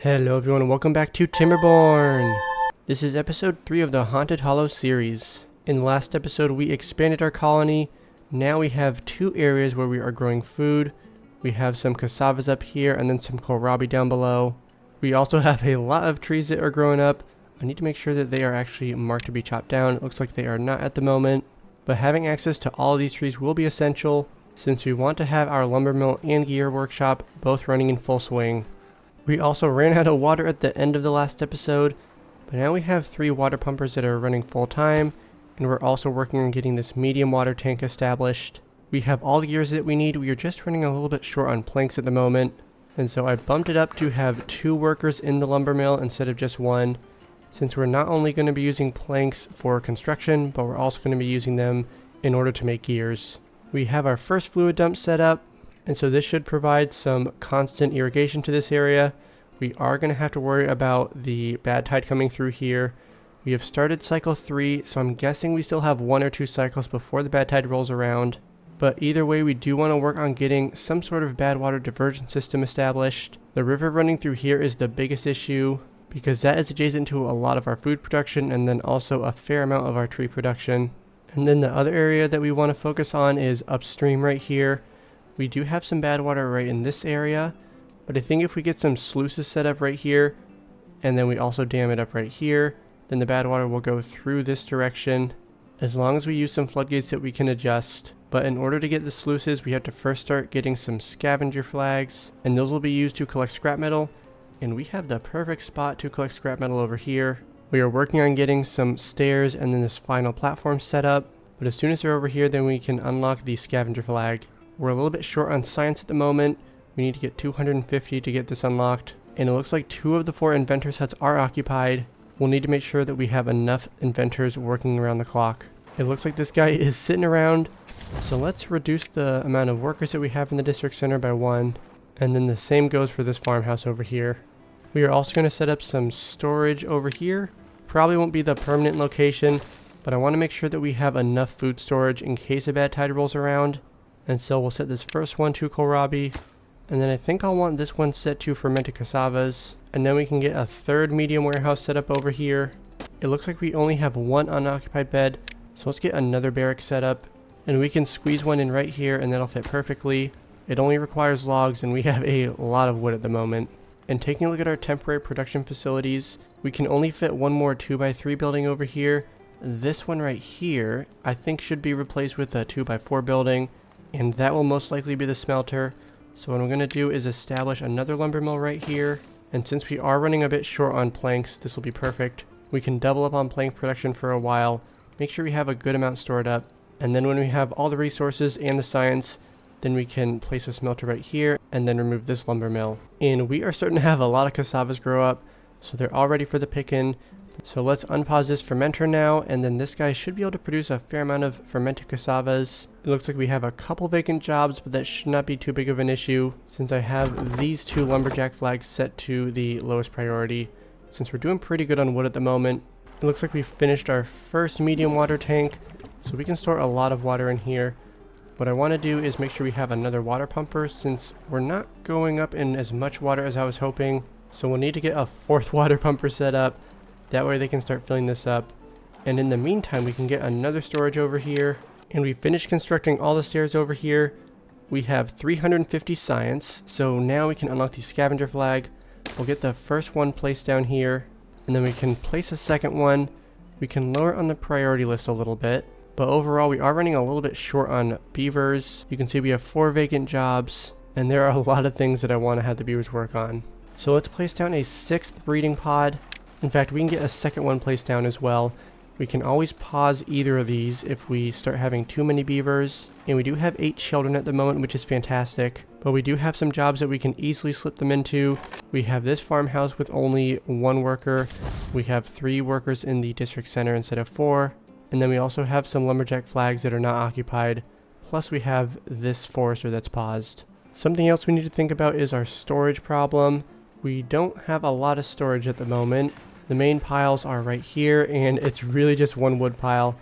Hello everyone and welcome back to Timberborn! This is episode 3 of the Haunted Hollows series. In the last episode we expanded our colony. Now we have two areas where we are growing food. We have some cassavas up here and then some kohlrabi down below. We also have a lot of trees that are growing up. I need to make sure that they are actually marked to be chopped down. It looks like they are not at the moment. But having access to all of these trees will be essential since we want to have our lumber mill and gear workshop both running in full swing. We also ran out of water at the end of the last episode, but now we have 3 water pumpers that are running full time, and we're also working on getting this medium water tank established. We have all the gears that we need. We are just running a little bit short on planks at the moment, and so I bumped it up to have 2 workers in the lumber mill instead of just 1, since we're not only going to be using planks for construction, but we're also going to be using them in order to make gears. We have our first fluid dump set up, and so this should provide some constant irrigation to this area. We are going to have to worry about the bad tide coming through here. We have started cycle 3, so I'm guessing we still have 1 or 2 cycles before the bad tide rolls around. But either way, we do want to work on getting some sort of bad water diversion system established. The river running through here is the biggest issue, because that is adjacent to a lot of our food production and then also a fair amount of our tree production. And then the other area that we want to focus on is upstream right here. We do have some bad water right in this area, but I think if we get some sluices set up right here, and then we also dam it up right here, then the bad water will go through this direction, as long as we use some floodgates that we can adjust. But in order to get the sluices, we have to first start getting some scavenger flags, and those will be used to collect scrap metal, and we have the perfect spot to collect scrap metal over here. We are working on getting some stairs and then this final platform set up, but as soon as they're over here, then we can unlock the scavenger flag. We're a little bit short on science at the moment. We need to get 250 to get this unlocked. And it looks like 2 of the 4 inventors huts are occupied. We'll need to make sure that we have enough inventors working around the clock. It looks like this guy is sitting around. So let's reduce the amount of workers that we have in the district center by 1. And then the same goes for this farmhouse over here. We are also going to set up some storage over here. Probably won't be the permanent location, but I want to make sure that we have enough food storage in case a bad tide rolls around. And so we'll set this first one to kohlrabi, and then I think I'll want this one set to fermented cassavas, and then we can get a third medium warehouse set up over here. It looks like we only have 1 unoccupied bed, so let's get another barrack set up, and we can squeeze one in right here and that'll fit perfectly. It only requires logs and we have a lot of wood at the moment. And taking a look at our temporary production facilities, we can only fit 1 more 2x3 building over here. This one right here I think should be replaced with a 2x4 building, and that will most likely be the smelter. So what I'm going to do is establish another lumber mill right here, and since we are running a bit short on planks, this will be perfect. We can double up on plank production for a while, make sure we have a good amount stored up, and then when we have all the resources and the science, then we can place a smelter right here and then remove this lumber mill. And we are starting to have a lot of cassavas grow up, so they're all ready for the picking. So let's unpause this fermenter now, and then this guy should be able to produce a fair amount of fermented cassavas. It looks like we have a couple vacant jobs, but that should not be too big of an issue since I have these 2 lumberjack flags set to the lowest priority. Since we're doing pretty good on wood at the moment, it looks like we finished our first medium water tank, so we can store a lot of water in here. What I want to do is make sure we have another water pumper since we're not going up in as much water as I was hoping. So we'll need to get a 4th water pumper set up. That way they can start filling this up. And in the meantime, we can get another storage over here. And we finished constructing all the stairs over here. We have 350 science. So now we can unlock the scavenger flag. We'll get the first one placed down here. And then we can place a second one. We can lower it on the priority list a little bit. But overall, we are running a little bit short on beavers. You can see we have 4 vacant jobs. And there are a lot of things that I want to have the beavers work on. So let's place down a 6th breeding pod. In fact, we can get a second one placed down as well. We can always pause either of these if we start having too many beavers. And we do have 8 children at the moment, which is fantastic. But we do have some jobs that we can easily slip them into. We have this farmhouse with only 1 worker. We have 3 workers in the district center instead of 4. And then we also have some lumberjack flags that are not occupied. Plus we have this forester that's paused. Something else we need to think about is our storage problem. We don't have a lot of storage at the moment. The main piles are right here, and it's really just 1 wood pile.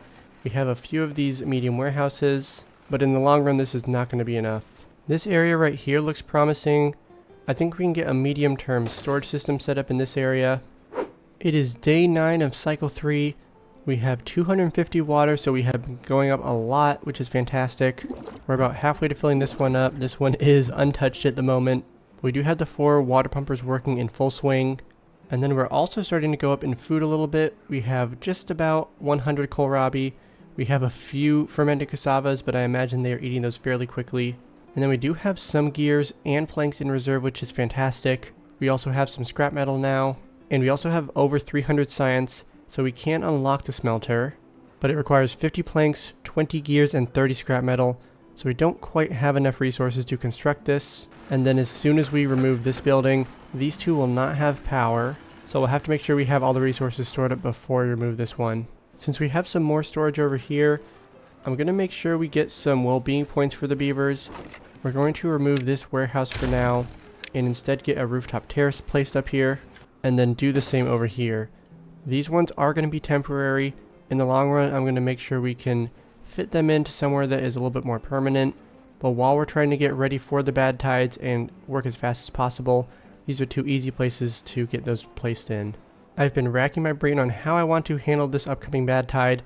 We have a few of these medium warehouses, but in the long run this is not going to be enough. This area right here looks promising. I think we can get a medium-term storage system set up in this area. It is day 9 of cycle 3. We have 250 water, so we have been going up a lot, which is fantastic. We're about halfway to filling this one up. This one is untouched at the moment. We do have the 4 water pumpers working in full swing. And then we're also starting to go up in food a little bit. We have just about 100 kohlrabi. We have a few fermented cassavas, but I imagine they are eating those fairly quickly. And then we do have some gears and planks in reserve, which is fantastic. We also have some scrap metal now. And we also have over 300 science, so we can unlock the smelter. But it requires 50 planks, 20 gears, and 30 scrap metal. So we don't quite have enough resources to construct this. And then as soon as we remove this building, these two will not have power. So we'll have to make sure we have all the resources stored up before we remove this one. Since we have some more storage over here, I'm going to make sure we get some well-being points for the beavers. We're going to remove this warehouse for now and instead get a rooftop terrace placed up here and then do the same over here. These ones are going to be temporary. In the long run, I'm going to make sure we can fit them into somewhere that is a little bit more permanent. But while we're trying to get ready for the bad tides and work as fast as possible, these are 2 easy places to get those placed in. I've been racking my brain on how I want to handle this upcoming bad tide.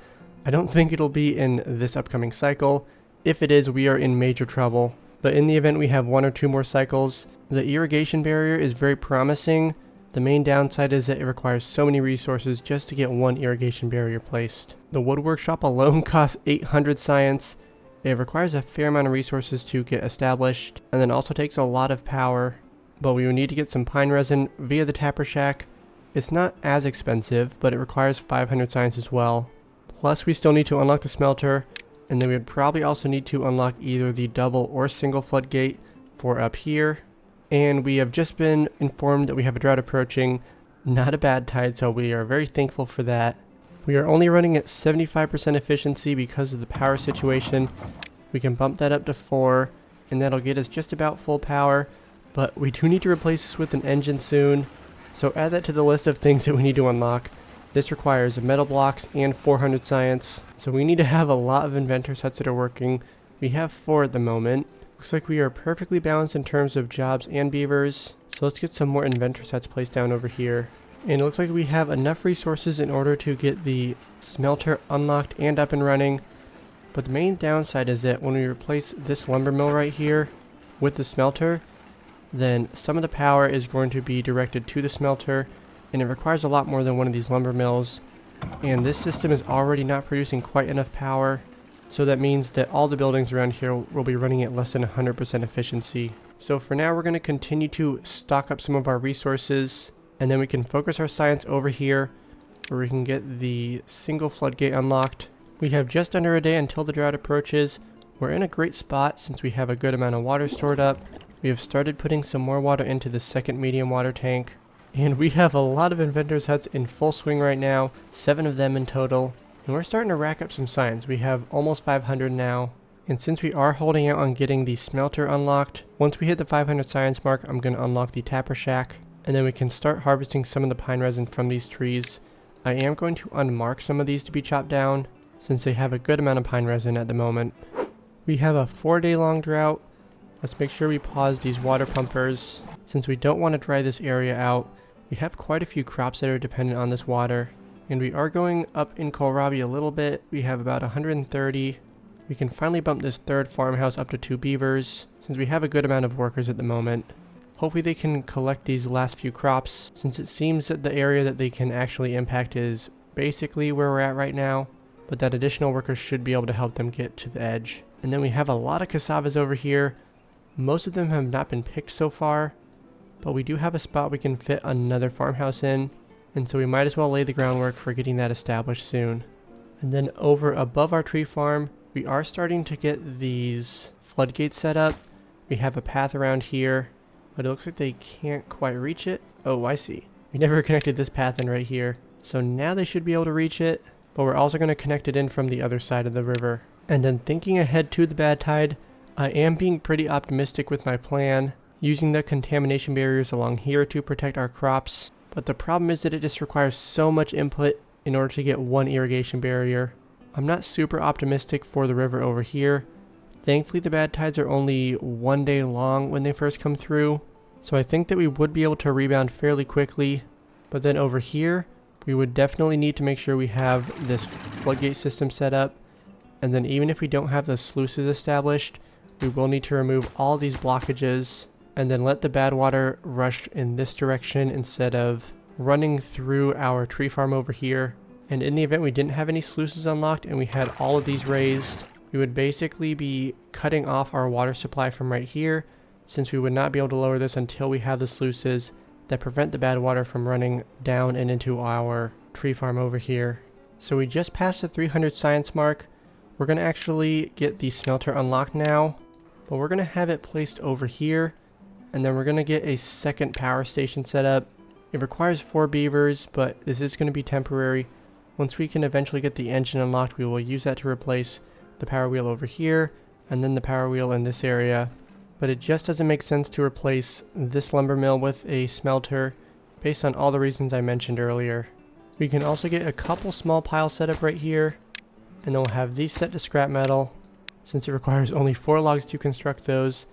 I don't think it'll be in this upcoming cycle. If it is, we are in major trouble. But in the event we have 1 or 2 more cycles, the irrigation barrier is very promising. The main downside is that it requires so many resources just to get 1 irrigation barrier placed. The wood workshop alone costs 800 science. It requires a fair amount of resources to get established, and then also takes a lot of power. But we will need to get some pine resin via the tapper shack. It's not as expensive, but it requires 500 science as well. Plus we still need to unlock the smelter, and then we would probably also need to unlock either the double or single floodgate for up here. And we have just been informed that we have a drought approaching, not a bad tide, so we are very thankful for that. We are only running at 75% efficiency because of the power situation. We can bump that up to 4, and that'll get us just about full power, but we do need to replace this with an engine soon. So add that to the list of things that we need to unlock. This requires metal blocks and 400 science, so we need to have a lot of inventor sets that are working. We have 4 at the moment. Looks like we are perfectly balanced in terms of jobs and beavers, so let's get some more inventor sets placed down over here. And it looks like we have enough resources in order to get the smelter unlocked and up and running. But the main downside is that when we replace this lumber mill right here with the smelter, then some of the power is going to be directed to the smelter, and it requires a lot more than one of these lumber mills. And this system is already not producing quite enough power, so that means that all the buildings around here will be running at less than 100% efficiency. So for now, we're going to continue to stock up some of our resources, and then we can focus our science over here where we can get the single floodgate unlocked. We have just under a day until the drought approaches. We're in a great spot since we have a good amount of water stored up. We have started putting some more water into the second medium water tank. And we have a lot of inventors huts in full swing right now, 7 of them in total. And we're starting to rack up some science. We have almost 500 now. And since we are holding out on getting the smelter unlocked, once we hit the 500 science mark, I'm going to unlock the tapper shack. And then we can start harvesting some of the pine resin from these trees. I am going to unmark some of these to be chopped down, since they have a good amount of pine resin at the moment. We have a 4-day long drought. Let's make sure we pause these water pumpers, since we don't want to dry this area out. We have quite a few crops that are dependent on this water. And we are going up in kohlrabi a little bit. We have about 130. We can finally bump this 3rd farmhouse up to 2 beavers, since we have a good amount of workers at the moment. Hopefully they can collect these last few crops, since it seems that the area that they can actually impact is basically where we're at right now, but that additional workers should be able to help them get to the edge. And then we have a lot of cassavas over here. Most of them have not been picked so far, but we do have a spot we can fit another farmhouse in, and so we might as well lay the groundwork for getting that established soon. And then over above our tree farm, we are starting to get these floodgates set up. We have a path around here, but it looks like they can't quite reach it. Oh, I see. We never connected this path in right here. So now they should be able to reach it, but we're also going to connect it in from the other side of the river. And then thinking ahead to the bad tide, I am being pretty optimistic with my plan, using the contamination barriers along here to protect our crops. But the problem is that it just requires so much input in order to get 1 irrigation barrier. I'm not super optimistic for the river over here. Thankfully the bad tides are only 1 day long when they first come through, So I think that we would be able to rebound fairly quickly. But then over here, we would definitely need to make sure we have this floodgate system set up. And then even if we don't have the sluices established, we will need to remove all these blockages and then let the bad water rush in this direction instead of running through our tree farm over here. And in the event we didn't have any sluices unlocked and we had all of these raised, we would basically be cutting off our water supply from right here, since we would not be able to lower this until we have the sluices that prevent the bad water from running down and into our tree farm over here. So we just passed the 300 science mark. We're going to actually get the smelter unlocked now, but we're going to have it placed over here, and then we're going to get a second power station set up. It requires 4 beavers, but this is going to be temporary. Once we can eventually get the engine unlocked, we will use that to replace the power wheel over here, and then the power wheel in this area. But it just doesn't make sense to replace this lumber mill with a smelter based on all the reasons I mentioned earlier. We can also get a couple small piles set up right here, and then we'll have these set to scrap metal since it requires only 4 logs to construct those.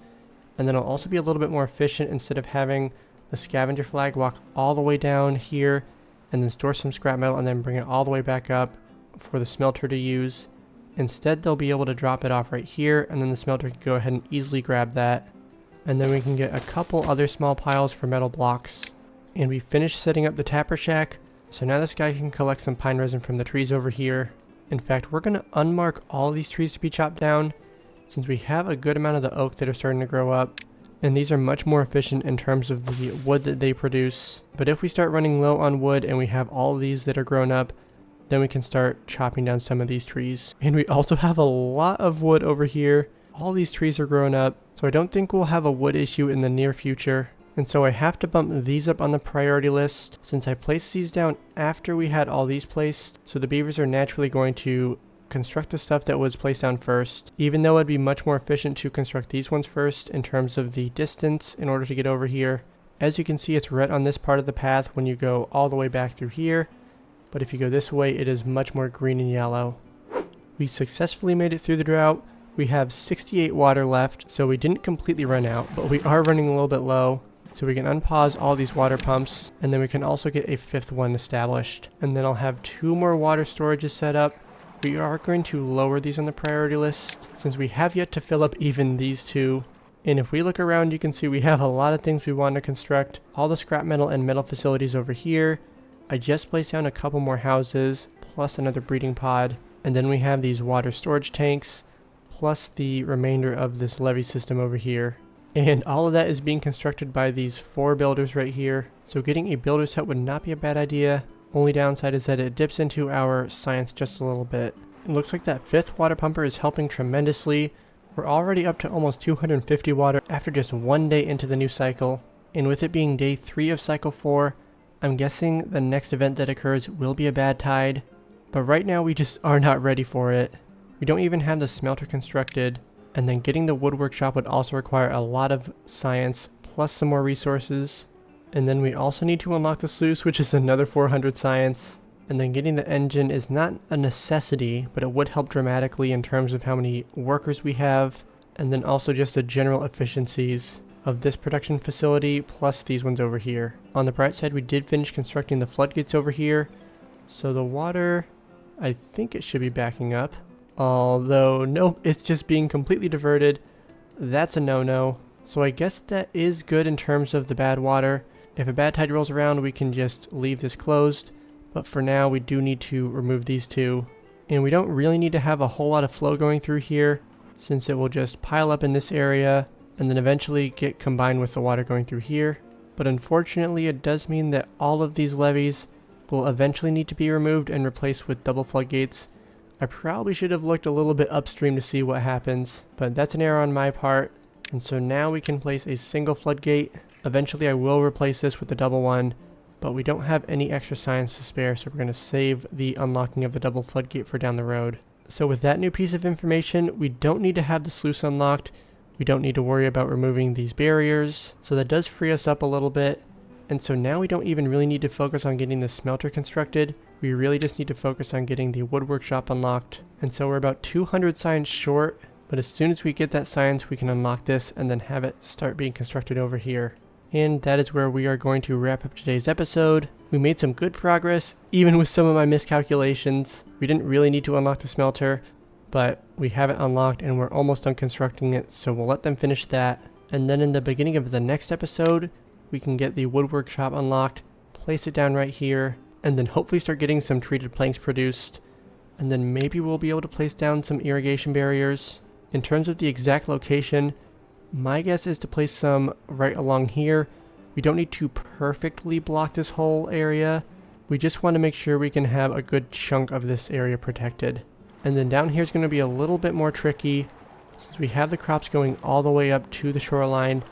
And then it'll also be a little bit more efficient instead of having the scavenger flag walk all the way down here and then store some scrap metal and then bring it all the way back up for the smelter to use. Instead, they'll be able to drop it off right here, and then the smelter can go ahead and easily grab that. And then we can get a couple other small piles for metal blocks. And we finished setting up the tapper shack, so now this guy can collect some pine resin from the trees over here. In fact, we're going to unmark all these trees to be chopped down, since we have a good amount of the oak that are starting to grow up. And these are much more efficient in terms of the wood that they produce. But if we start running low on wood and we have all of these that are grown up, then we can start chopping down some of these trees. And we also have a lot of wood over here. All these trees are grown up, so I don't think we'll have a wood issue in the near future. And so I have to bump these up on the priority list since I placed these down after we had all these placed. So the beavers are naturally going to construct the stuff that was placed down first, even though it'd be much more efficient to construct these ones first in terms of the distance in order to get over here. As you can see, it's red on this part of the path when you go all the way back through here. But if you go this way, it is much more green and yellow. We successfully made it through the drought. We have 68 water left, so we didn't completely run out, but we are running a little bit low. So we can unpause all these water pumps, and then we can also get a 5th one established. And then I'll have 2 more water storages set up. We are going to lower these on the priority list, since we have yet to fill up even these 2. And if we look around, you can see we have a lot of things we want to construct. All the scrap metal and metal facilities over here. I just placed down a couple more houses, plus another breeding pod, and then we have these water storage tanks, plus the remainder of this levee system over here. And all of that is being constructed by these 4 builders right here, so getting a builder's hut would not be a bad idea. Only downside is that it dips into our science just a little bit. It looks like that 5th water pumper is helping tremendously. We're already up to almost 250 water after just 1 day into the new cycle, and with it being day 3 of cycle 4, I'm guessing the next event that occurs will be a bad tide, but right now we just are not ready for it. We don't even have the smelter constructed, and then getting the wood workshop would also require a lot of science, plus some more resources. And then we also need to unlock the sluice, which is another 400 science. And then getting the engine is not a necessity, but it would help dramatically in terms of how many workers we have, and then also just the general efficiencies of this production facility plus these ones over here. On the bright side, we did finish constructing the floodgates over here, so the water, I think it should be backing up, although nope, it's just being completely diverted. That's a no-no. So I guess that is good in terms of the bad water. If a bad tide rolls around, we can just leave this closed, but for now we do need to remove these 2, and we don't really need to have a whole lot of flow going through here since it will just pile up in this area and then eventually get combined with the water going through here. But unfortunately, it does mean that all of these levees will eventually need to be removed and replaced with double floodgates. I probably should have looked a little bit upstream to see what happens, but that's an error on my part. And so now we can place a single floodgate. Eventually I will replace this with the double one, but we don't have any extra science to spare, so we're going to save the unlocking of the double floodgate for down the road. So with that new piece of information, we don't need to have the sluice unlocked. We don't need to worry about removing these barriers, so that does free us up a little bit. And so now we don't even really need to focus on getting the smelter constructed. We really just need to focus on getting the wood workshop unlocked. And so we're about 200 science short, but as soon as we get that science, we can unlock this and then have it start being constructed over here. And that is where we are going to wrap up today's episode. We made some good progress, even with some of my miscalculations. We didn't really need to unlock the smelter, but we have it unlocked and we're almost done constructing it, so we'll let them finish that. And then in the beginning of the next episode, we can get the wood workshop unlocked, place it down right here, and then hopefully start getting some treated planks produced. And then maybe we'll be able to place down some irrigation barriers. In terms of the exact location, my guess is to place some right along here. We don't need to perfectly block this whole area. We just want to make sure we can have a good chunk of this area protected. And then down here is going to be a little bit more tricky since we have the crops going all the way up to the shoreline.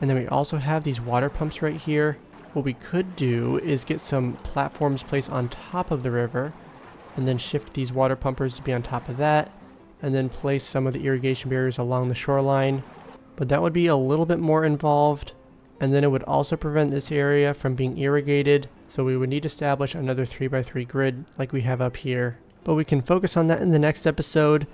And then we also have these water pumps right here. What we could do is get some platforms placed on top of the river and then shift these water pumpers to be on top of that, and then place some of the irrigation barriers along the shoreline. But that would be a little bit more involved, and then it would also prevent this area from being irrigated, so we would need to establish another 3x3 grid like we have up here. But we can focus on that in the next episode.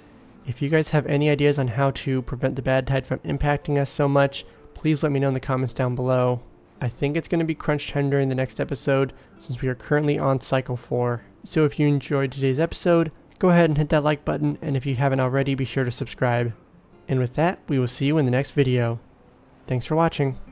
If you guys have any ideas on how to prevent the bad tide from impacting us so much, please let me know in the comments down below. I think it's going to be crunch time during the next episode since we are currently on cycle 4. So if you enjoyed today's episode, go ahead and hit that like button, and if you haven't already, be sure to subscribe. And with that, we will see you in the next video. Thanks for watching.